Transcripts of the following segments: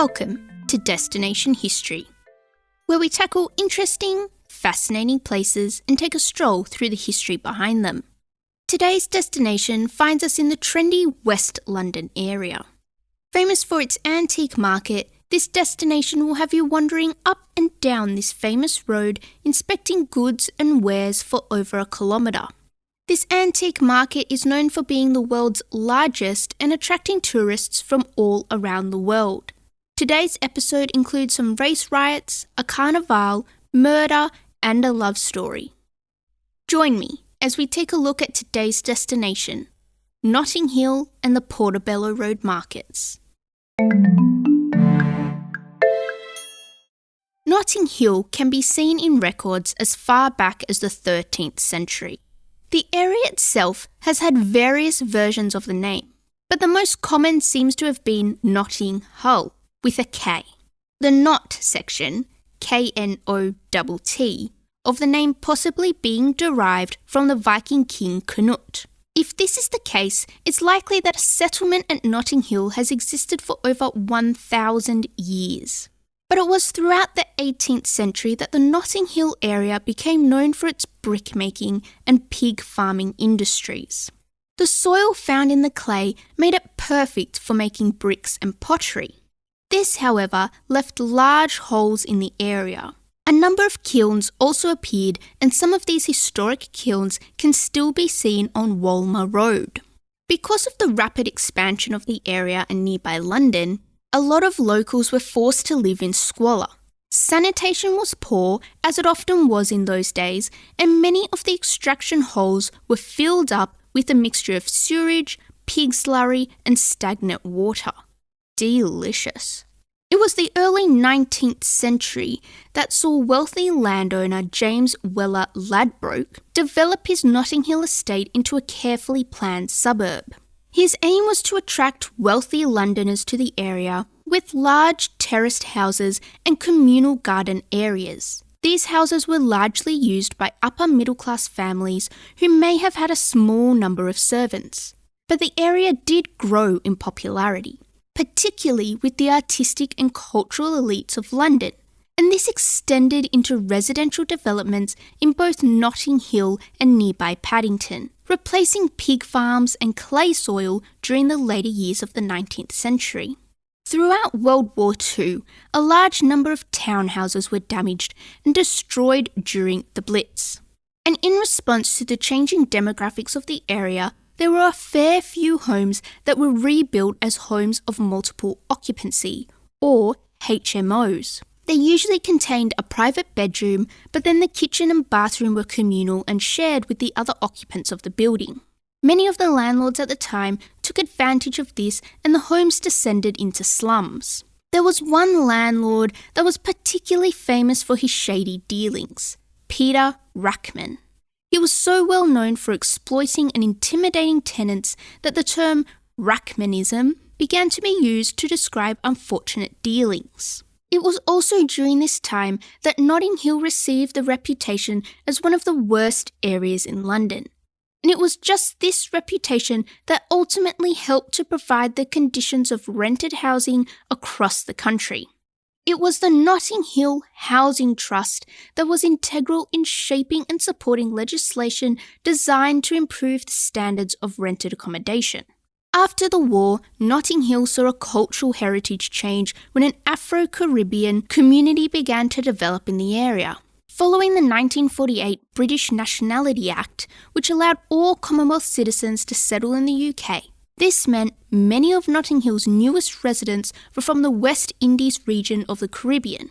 Welcome to Destination History, where we tackle interesting, fascinating places and take a stroll through the history behind them. Today's destination finds us in the trendy West London area. Famous for its antique market, this destination will have you wandering up and down this famous road, inspecting goods and wares for over a kilometre. This antique market is known for being the world's largest and attracting tourists from all around the world. Today's episode includes some race riots, a carnival, murder, and a love story. Join me as we take a look at today's destination, Notting Hill and the Portobello Road Markets. Notting Hill can be seen in records as far back as the 13th century. The area itself has had various versions of the name, but the most common seems to have been Notting Hull, with a K. The Not section, K-N-O-T-T, of the name possibly being derived from the Viking king Canute. If this is the case, it's likely that a settlement at Notting Hill has existed for over 1,000 years. But it was throughout the 18th century that the Notting Hill area became known for its brick-making and pig farming industries. The soil found in the clay made it perfect for making bricks and pottery. This, however, left large holes in the area. A number of kilns also appeared, and some of these historic kilns can still be seen on Portobello Road. Because of the rapid expansion of the area and nearby London, a lot of locals were forced to live in squalor. Sanitation was poor, as it often was in those days, and many of the extraction holes were filled up with a mixture of sewage, pig slurry, and stagnant water. Delicious. It was the early 19th century that saw wealthy landowner James Weller Ladbroke develop his Notting Hill estate into a carefully planned suburb. His aim was to attract wealthy Londoners to the area with large terraced houses and communal garden areas. These houses were largely used by upper middle class families who may have had a small number of servants. But the area did grow in popularity, particularly with the artistic and cultural elites of London, and this extended into residential developments in both Notting Hill and nearby Paddington, replacing pig farms and clay soil during the later years of the 19th century. Throughout World War II, a large number of townhouses were damaged and destroyed during the Blitz. And in response to the changing demographics of the area, there were a fair few homes that were rebuilt as homes of multiple occupancy, or HMOs. They usually contained a private bedroom, but then the kitchen and bathroom were communal and shared with the other occupants of the building. Many of the landlords at the time took advantage of this, and the homes descended into slums. There was one landlord that was particularly famous for his shady dealings, Peter Rackman. He was so well known for exploiting and intimidating tenants that the term Rackmanism began to be used to describe unfortunate dealings. It was also during this time that Notting Hill received the reputation as one of the worst areas in London. And it was just this reputation that ultimately helped to provide the conditions of rented housing across the country. It was the Notting Hill Housing Trust that was integral in shaping and supporting legislation designed to improve the standards of rented accommodation. After the war, Notting Hill saw a cultural heritage change when an Afro-Caribbean community began to develop in the area. Following the 1948 British Nationality Act, which allowed all Commonwealth citizens to settle in the UK, this meant many of Notting Hill's newest residents were from the West Indies region of the Caribbean.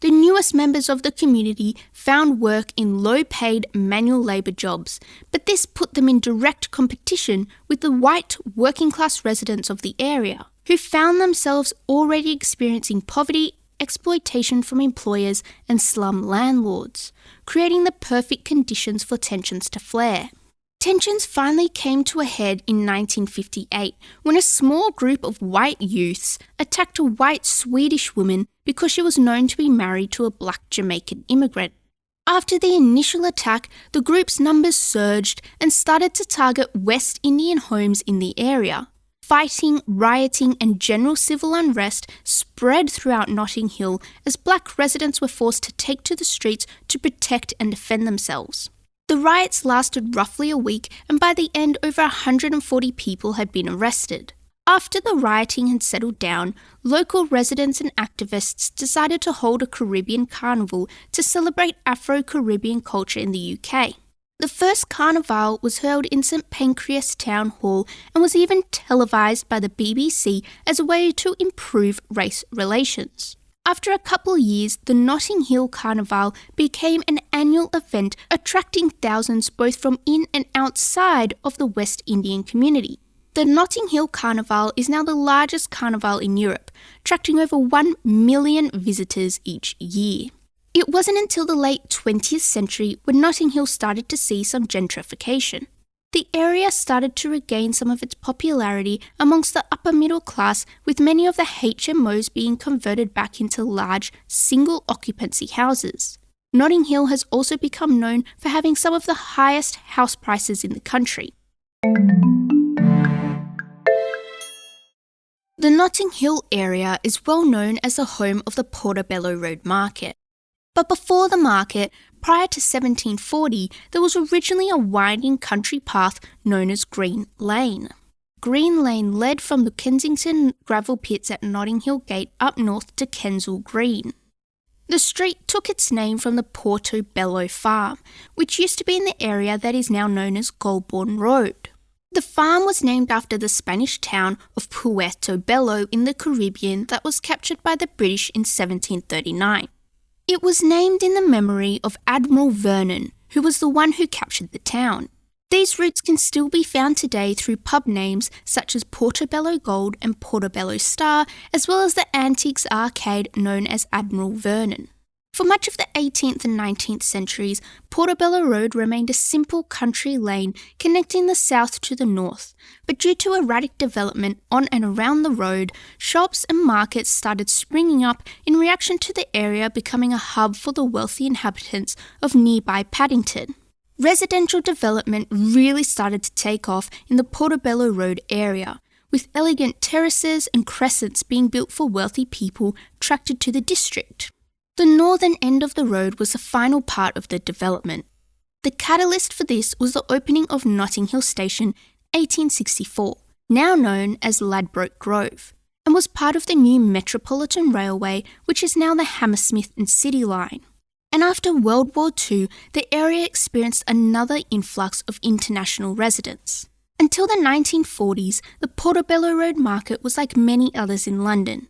The newest members of the community found work in low-paid manual labour jobs, but this put them in direct competition with the white working-class residents of the area, who found themselves already experiencing poverty, exploitation from employers and slum landlords, creating the perfect conditions for tensions to flare. Tensions finally came to a head in 1958 when a small group of white youths attacked a white Swedish woman because she was known to be married to a black Jamaican immigrant. After the initial attack, the group's numbers surged and started to target West Indian homes in the area. fighting, rioting and general civil unrest spread throughout Notting Hill as black residents were forced to take to the streets to protect and defend themselves. The riots lasted roughly a week, and by the end over 140 people had been arrested. After the rioting had settled down, local residents and activists decided to hold a Caribbean carnival to celebrate Afro-Caribbean culture in the UK. The first carnival was held in St Pancras Town Hall and was even televised by the BBC as a way to improve race relations. After a couple of years, the Notting Hill Carnival became an annual event attracting thousands both from in and outside of the West Indian community. The Notting Hill Carnival is now the largest carnival in Europe, attracting over 1 million visitors each year. It wasn't until the late 20th century when Notting Hill started to see some gentrification. The area started to regain some of its popularity amongst the upper middle class, with many of the HMOs being converted back into large, single-occupancy houses. Notting Hill has also become known for having some of the highest house prices in the country. The Notting Hill area is well known as the home of the Portobello Road Market. But before the market, prior to 1740, there was originally a winding country path known as Green Lane. Green Lane led from the Kensington gravel pits at Notting Hill Gate up north to Kensal Green. The street took its name from the Portobello farm, which used to be in the area that is now known as Golborne Road. The farm was named after the Spanish town of Portobello in the Caribbean that was captured by the British in 1739. It was named in the memory of Admiral Vernon, who was the one who captured the town. These routes can still be found today through pub names such as Portobello Gold and Portobello Star, as well as the antiques arcade known as Admiral Vernon. For much of the 18th and 19th centuries, Portobello Road remained a simple country lane connecting the south to the north, but due to erratic development on and around the road, shops and markets started springing up in reaction to the area becoming a hub for the wealthy inhabitants of nearby Paddington. Residential development really started to take off in the Portobello Road area, with elegant terraces and crescents being built for wealthy people attracted to the district. The northern end of the road was the final part of the development. The catalyst for this was the opening of Notting Hill Station in 1864, now known as Ladbroke Grove, and was part of the new Metropolitan Railway, which is now the Hammersmith and City Line. And after World War II, the area experienced another influx of international residents. Until the 1940s, the Portobello Road Market was like many others in London.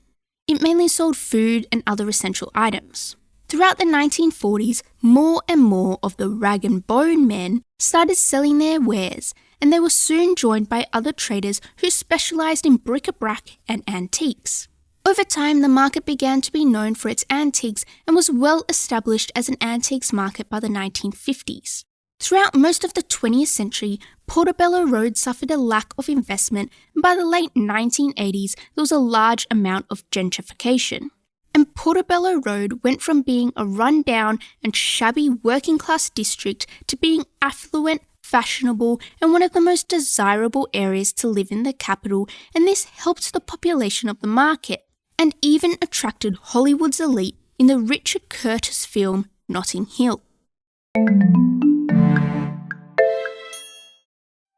It mainly sold food and other essential items. Throughout the 1940s, more and more of the rag and bone men started selling their wares, and they were soon joined by other traders who specialised in bric-a-brac and antiques. Over time, the market began to be known for its antiques and was well established as an antiques market by the 1950s. Throughout most of the 20th century, Portobello Road suffered a lack of investment, and by the late 1980s, there was a large amount of gentrification. And Portobello Road went from being a run-down and shabby working-class district to being affluent, fashionable, and one of the most desirable areas to live in the capital, and this helped the population of the market, and even attracted Hollywood's elite in the Richard Curtis film Notting Hill.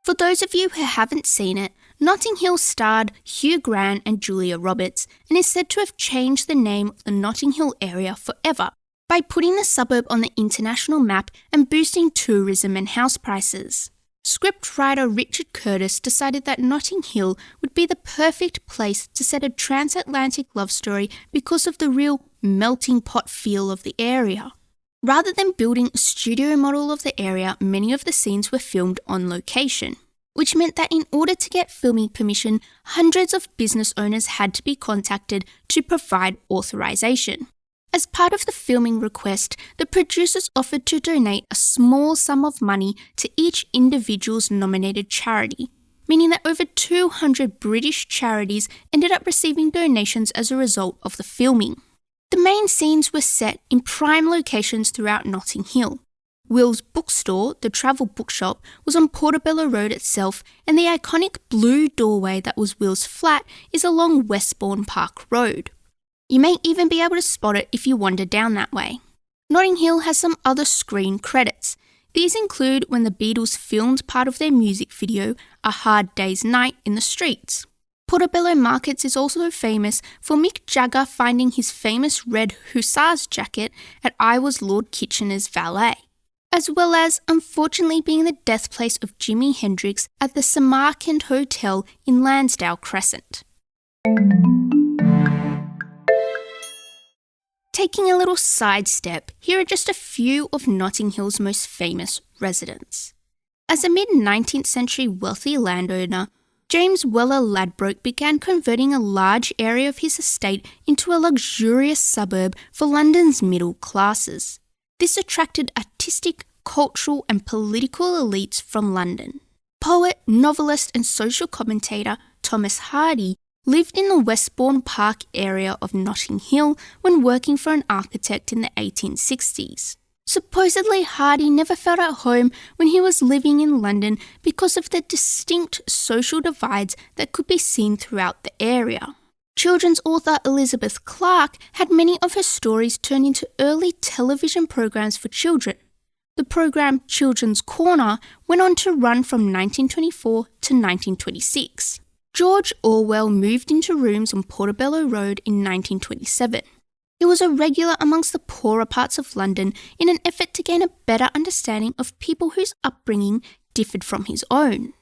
For those of you who haven't seen it, Notting Hill starred Hugh Grant and Julia Roberts and is said to have changed the name of the Notting Hill area forever by putting the suburb on the international map and boosting tourism and house prices. Scriptwriter Richard Curtis decided that Notting Hill would be the perfect place to set a transatlantic love story because of the real melting pot feel of the area. Rather than building a studio model of the area, many of the scenes were filmed on location, which meant that in order to get filming permission, hundreds of business owners had to be contacted to provide authorization. As part of the filming request, the producers offered to donate a small sum of money to each individual's nominated charity, meaning that over 200 British charities ended up receiving donations as a result of the filming. The main scenes were set in prime locations throughout Notting Hill. Will's bookstore, the travel bookshop, was on Portobello Road itself, and the iconic blue doorway that was Will's flat is along Westbourne Park Road. You may even be able to spot it if you wander down that way. Notting Hill has some other screen credits. These include when the Beatles filmed part of their music video, A Hard Day's Night, in the streets. Portobello Markets is also famous for Mick Jagger finding his famous red Hussar's jacket at I Was Lord Kitchener's valet, as well as unfortunately being the death place of Jimi Hendrix at the Samarkand Hotel in Lansdale Crescent. Taking a little sidestep, here are just a few of Notting Hill's most famous residents. As a mid-19th century wealthy landowner, James Weller Ladbroke began converting a large area of his estate into a luxurious suburb for London's middle classes. This attracted artistic, cultural and political elites from London. Poet, novelist and social commentator Thomas Hardy lived in the Westbourne Park area of Notting Hill when working for an architect in the 1860s. Supposedly, Hardy never felt at home when he was living in London because of the distinct social divides that could be seen throughout the area. Children's author Elizabeth Clarke had many of her stories turned into early television programs for children. The program Children's Corner went on to run from 1924 to 1926. George Orwell moved into rooms on Portobello Road in 1927. He was a regular amongst the poorer parts of London in an effort to gain a better understanding of people whose upbringing differed from his own.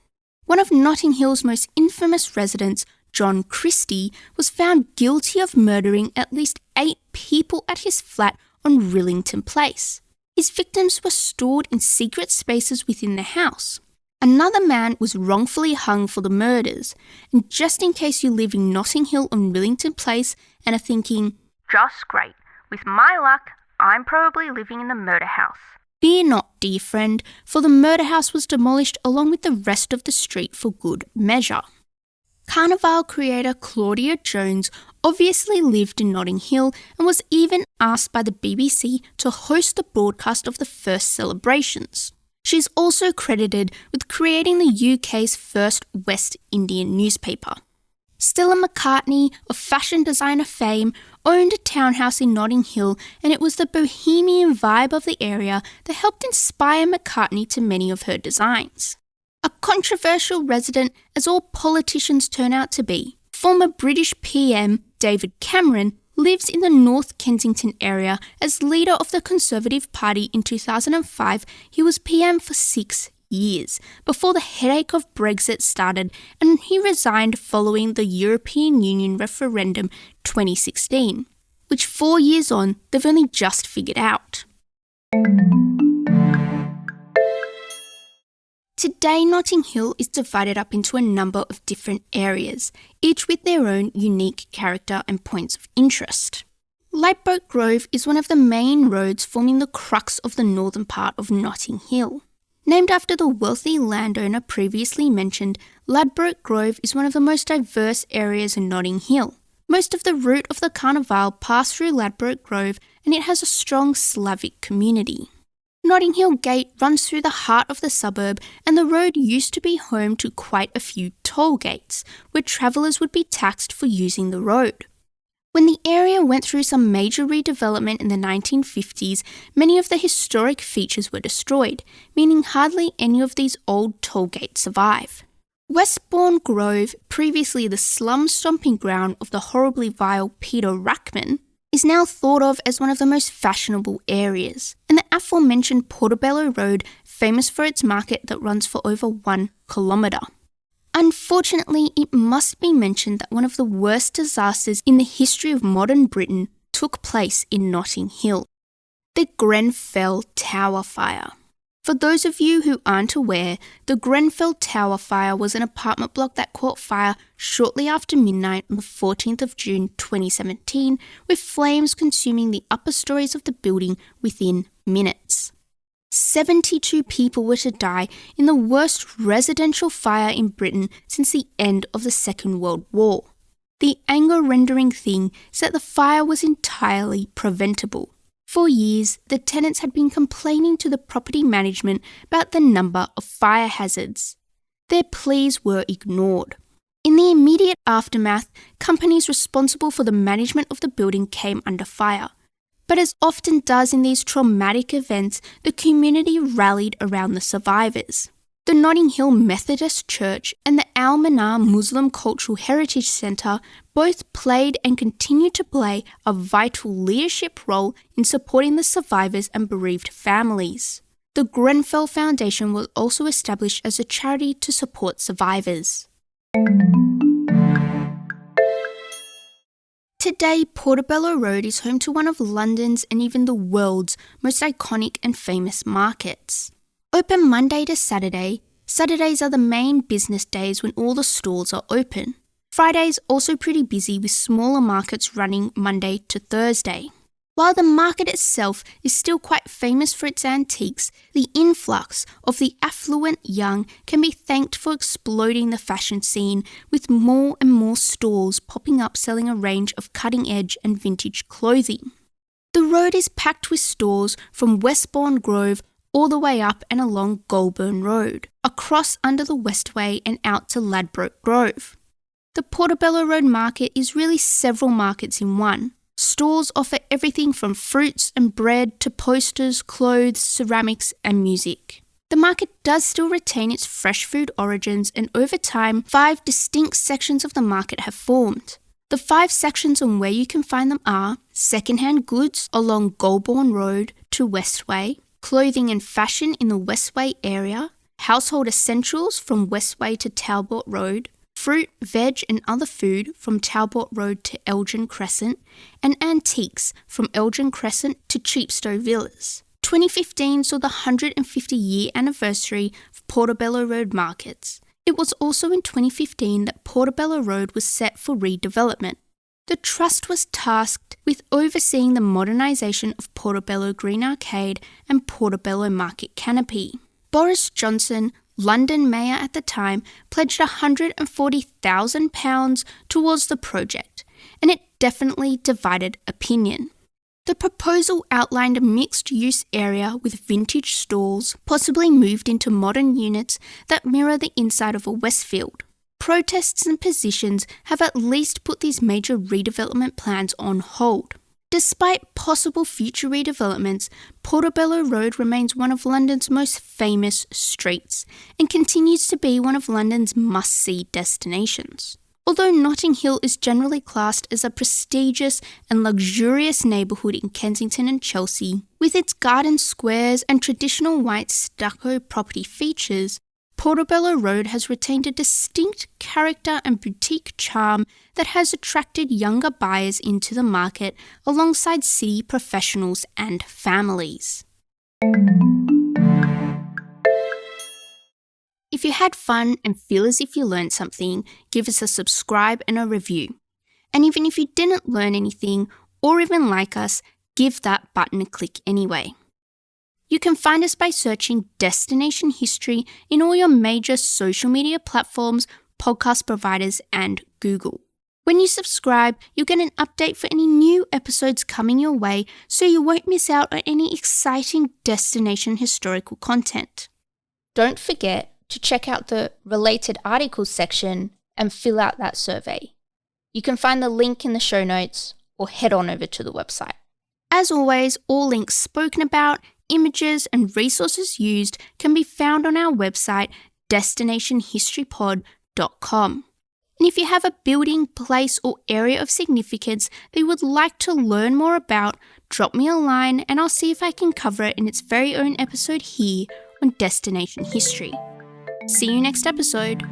One of Notting Hill's most infamous residents, John Christie, was found guilty of murdering at least 8 people at his flat on Rillington Place. His victims were stored in secret spaces within the house. Another man was wrongfully hung for the murders, and just in case you live in Notting Hill on Rillington Place and are thinking, "Just great, with my luck, I'm probably living in the murder house," fear not, dear friend, for the murder house was demolished along with the rest of the street for good measure. Carnival creator Claudia Jones obviously lived in Notting Hill and was even asked by the BBC to host the broadcast of the first celebrations. She's also credited with creating the UK's first West Indian newspaper. Stella McCartney, of fashion designer fame, owned a townhouse in Notting Hill, and it was the bohemian vibe of the area that helped inspire McCartney to many of her designs. A controversial resident, as all politicians turn out to be, former British PM David Cameron lives in the North Kensington area. As leader of the Conservative Party in 2005, he was PM for 6 years, before the headache of Brexit started, and he resigned following the European Union referendum 2016, which 4 years on, they've only just figured out. Today, Notting Hill is divided up into a number of different areas, each with their own unique character and points of interest. Ladbroke Grove is one of the main roads forming the crux of the northern part of Notting Hill. Named after the wealthy landowner previously mentioned, Ladbroke Grove is one of the most diverse areas in Notting Hill. Most of the route of the Carnival passed through Ladbroke Grove, and it has a strong Slavic community. Notting Hill Gate runs through the heart of the suburb, and the road used to be home to quite a few toll gates, where travellers would be taxed for using the road. When the area went through some major redevelopment in the 1950s, many of the historic features were destroyed, meaning hardly any of these old toll gates survive. Westbourne Grove, previously the slum stomping ground of the horribly vile Peter Ruckman, is now thought of as one of the most fashionable areas, and the aforementioned Portobello Road, famous for its market that runs for over 1 kilometre. Unfortunately, it must be mentioned that one of the worst disasters in the history of modern Britain took place in Notting Hill, the Grenfell Tower Fire. For those of you who aren't aware, the Grenfell Tower Fire was an apartment block that caught fire shortly after midnight on the 14th of June 2017, with flames consuming the upper stories of the building within minutes. 72 people were to die in the worst residential fire in Britain since the end of the Second World War. The anger-rendering thing is that the fire was entirely preventable. For years, the tenants had been complaining to the property management about the number of fire hazards. Their pleas were ignored. In the immediate aftermath, companies responsible for the management of the building came under fire. But as often does in these traumatic events, the community rallied around the survivors. The Notting Hill Methodist Church and the Al Manar Muslim Cultural Heritage Centre both played and continue to play a vital leadership role in supporting the survivors and bereaved families. The Grenfell Foundation was also established as a charity to support survivors. Today, Portobello Road is home to one of London's and even the world's most iconic and famous markets. Open Monday to Saturday, Saturdays are the main business days when all the stalls are open. Friday's also pretty busy with smaller markets running Monday to Thursday. While the market itself is still quite famous for its antiques, the influx of the affluent young can be thanked for exploding the fashion scene, with more and more stalls popping up selling a range of cutting-edge and vintage clothing. The road is packed with stores from Westbourne Grove all the way up and along Goulburn Road, across under the Westway and out to Ladbroke Grove. The Portobello Road Market is really several markets in one. Stalls offer everything from fruits and bread to posters, clothes, ceramics and music. The market does still retain its fresh food origins, and over time, 5 distinct sections of the market have formed. The 5 sections on where you can find them are second-hand goods along Goulburn Road to Westway, clothing and fashion in the Westway area, household essentials from Westway to Talbot Road, fruit, veg and other food from Talbot Road to Elgin Crescent, and antiques from Elgin Crescent to Chepstow Villas. 2015 saw the 150-year anniversary of Portobello Road Markets. It was also in 2015 that Portobello Road was set for redevelopment. The Trust was tasked with overseeing the modernisation of Portobello Green Arcade and Portobello Market Canopy. Boris Johnson, London Mayor at the time, pledged £140,000 towards the project, and it definitely divided opinion. The proposal outlined a mixed-use area with vintage stalls, possibly moved into modern units that mirror the inside of a Westfield. Protests and positions have at least put these major redevelopment plans on hold. Despite possible future redevelopments, Portobello Road remains one of London's most famous streets and continues to be one of London's must-see destinations. Although Notting Hill is generally classed as a prestigious and luxurious neighbourhood in Kensington and Chelsea, with its garden squares and traditional white stucco property features, Portobello Road has retained a distinct character and boutique charm that has attracted younger buyers into the market alongside city professionals and families. If you had fun and feel as if you learned something, give us a subscribe and a review. And even if you didn't learn anything or even like us, give that button a click anyway. You can find us by searching Destination History in all your major social media platforms, podcast providers, and Google. When you subscribe, you'll get an update for any new episodes coming your way, so you won't miss out on any exciting destination historical content. Don't forget to check out the related articles section and fill out that survey. You can find the link in the show notes or head on over to the website. As always, all links spoken about, images and resources used can be found on our website, destinationhistorypod.com. And if you have a building, place or area of significance that you would like to learn more about, drop me a line and I'll see if I can cover it in its very own episode here on Destination History. See you next episode.